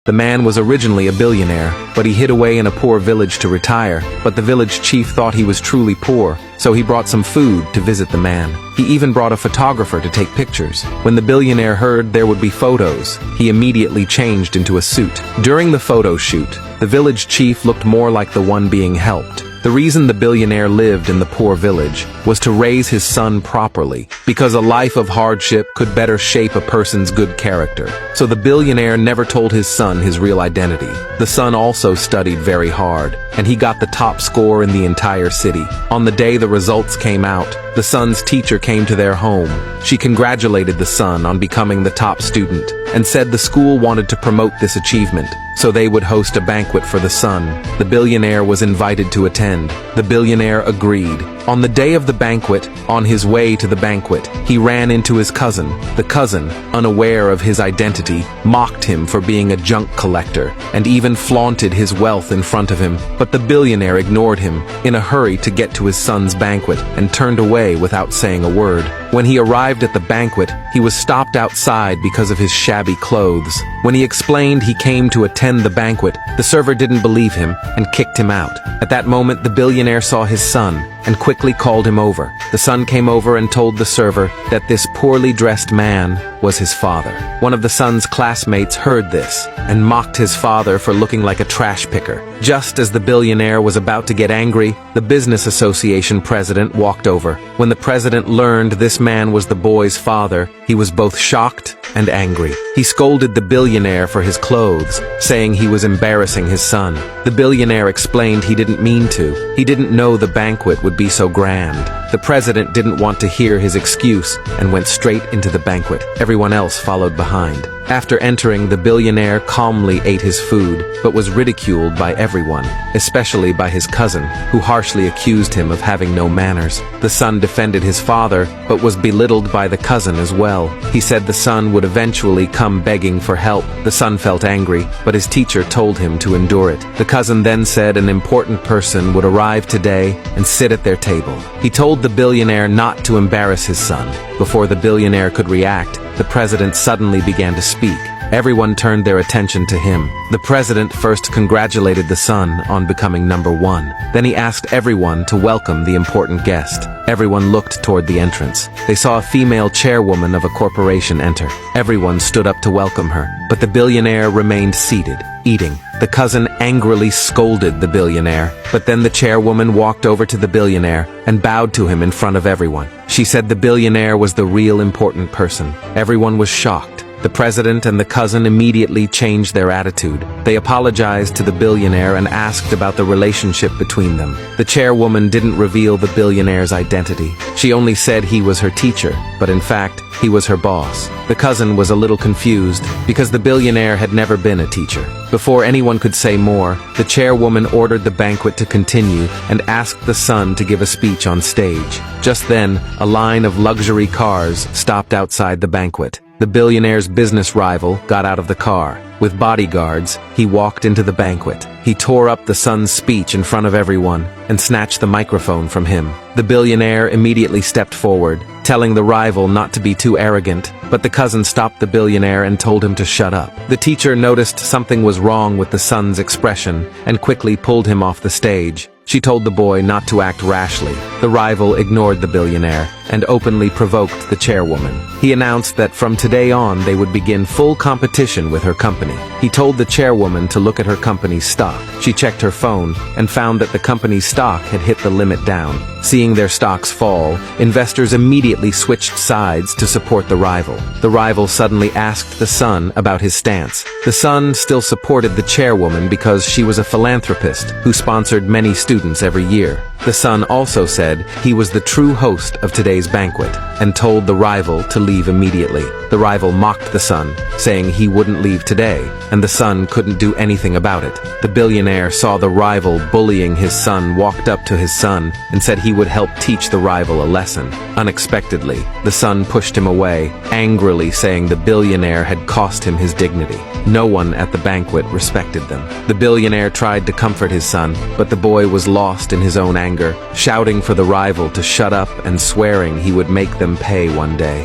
The man was originally a billionaire, but he hid away in a poor village to retire. But the village chief thought he was truly poor, so he brought some food to visit the man. He even brought a photographer to take pictures. When the billionaire heard there would be photos, he immediately changed into a suit. During the photo shoot, the village chief looked more like the one being helped. The reason the billionaire lived in the poor village was to raise his son properly, because a life of hardship could better shape a person's good character. So the billionaire never told his son his real identity. The son also studied very hard, and he got the top score in the entire city. On the day the results came out, the son's teacher came to their home. She congratulated the son on becoming the top student, and said the school wanted to promote this achievement, so they would host a banquet for the son. The billionaire was invited to attend. The billionaire agreed. On the day of the banquet, on his way to the banquet, he ran into his cousin. The cousin, unaware of his identity, mocked him for being a junk collector, and even flaunted his wealth in front of him. But the billionaire ignored him, in a hurry to get to his son's banquet, and turned away without saying a word. When he arrived at the banquet, he was stopped outside because of his shabby clothes. When he explained he came to attend the banquet, the server didn't believe him and kicked him out. At that moment, the billionaire saw his son and quickly called him over. The son came over and told the server that this poorly dressed man was his father. One of the son's classmates heard this and mocked his father for looking like a trash picker. Just as the billionaire was about to get angry, the business association president walked over. When the president learned this man was the boy's father, he was both shocked and angry. He scolded the billionaire for his clothes, saying he was embarrassing his son. The billionaire explained he didn't mean to. He didn't know the banquet would be so grand. The president didn't want to hear his excuse and went straight into the banquet. Everyone else followed behind. After entering, the billionaire calmly ate his food, but was ridiculed by everyone, especially by his cousin, who harshly accused him of having no manners. The son defended his father, but was belittled by the cousin as well. He said the son would eventually come begging for help. The son felt angry, but his teacher told him to endure it. The cousin then said an important person would arrive today and sit at their table. He told the billionaire not to embarrass his son. Before the billionaire could react, the president suddenly began to speak. Everyone turned their attention to him. The president first congratulated the son on becoming number one. Then he asked everyone to welcome the important guest. Everyone looked toward the entrance. They saw a female chairwoman of a corporation enter. Everyone stood up to welcome her, but the billionaire remained seated, eating. The cousin angrily scolded the billionaire, but then the chairwoman walked over to the billionaire and bowed to him in front of everyone. She said the billionaire was the real important person. Everyone was shocked. The president and the cousin immediately changed their attitude. They apologized to the billionaire and asked about the relationship between them. The chairwoman didn't reveal the billionaire's identity. She only said he was her teacher, but in fact, he was her boss. The cousin was a little confused because the billionaire had never been a teacher. Before anyone could say more, the chairwoman ordered the banquet to continue and asked the son to give a speech on stage. Just then, a line of luxury cars stopped outside the banquet. The billionaire's business rival got out of the car. With bodyguards, he walked into the banquet. He tore up the son's speech in front of everyone and snatched the microphone from him. The billionaire immediately stepped forward, telling the rival not to be too arrogant, but the cousin stopped the billionaire and told him to shut up. The teacher noticed something was wrong with the son's expression and quickly pulled him off the stage. She told the boy not to act rashly. The rival ignored the billionaire and openly provoked the chairwoman. He announced that from today on they would begin full competition with her company. He told the chairwoman to look at her company's stock. She checked her phone and found that the company's stock had hit the limit down. Seeing their stocks fall, investors immediately switched sides to support the rival. The rival suddenly asked the son about his stance. The son still supported the chairwoman because she was a philanthropist who sponsored many students every year. The son also said he was the true host of today's banquet and told the rival to leave immediately. The rival mocked the son, saying he wouldn't leave today, and the son couldn't do anything about it. The billionaire saw the rival bullying his son, walked up to his son, and said he would help teach the rival a lesson. Unexpectedly, the son pushed him away, angrily saying the billionaire had cost him his dignity. No one at the banquet respected them. The billionaire tried to comfort his son, but the boy was lost in his own anger, shouting for the rival to shut up and swearing he would make them pay one day.